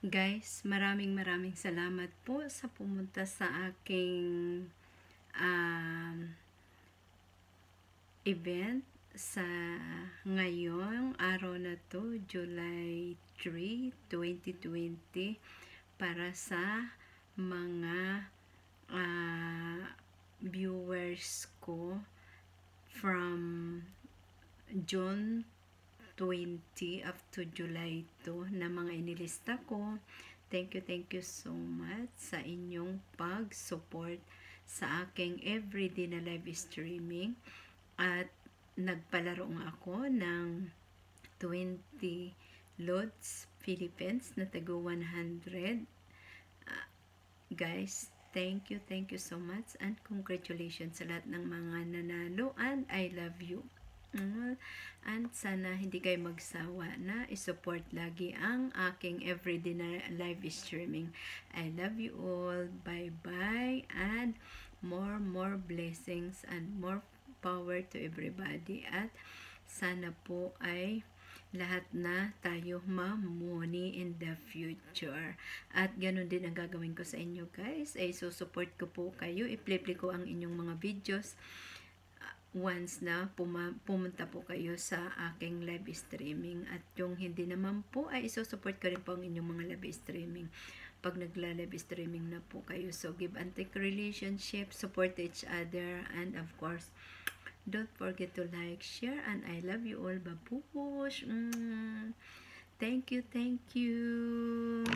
Guys, maraming salamat po sa pumunta sa aking um, event sa ngayong araw na to, July 3, 2020, para sa mga viewers ko from June 20 up to July 2 na mga inilista ko. Thank you so much sa inyong pag-support sa aking everyday na live streaming. At nagpalaro nga ako ng 20 loads Philippines na tago 100. Guys, thank you so much and congratulations sa lahat ng mga nanalo, and I love you. And sana hindi kayo magsawa na isupport lagi ang aking everyday na live streaming. I love you all. Bye bye, and more blessings and more power to everybody. At sana po ay lahat na tayo ma-money in the future. At ganun din ang gagawin ko sa inyo, guys. Ay susupport ko po kayo. I-play ko ang inyong mga videos once na pumunta po kayo sa aking live streaming. At yung hindi naman po ay isusupport ko rin po ang inyong mga live streaming pag nagla-live streaming na po kayo. So give and take relationship, support each other, and of course don't forget to like, share, and I love you all. Babush. Thank you.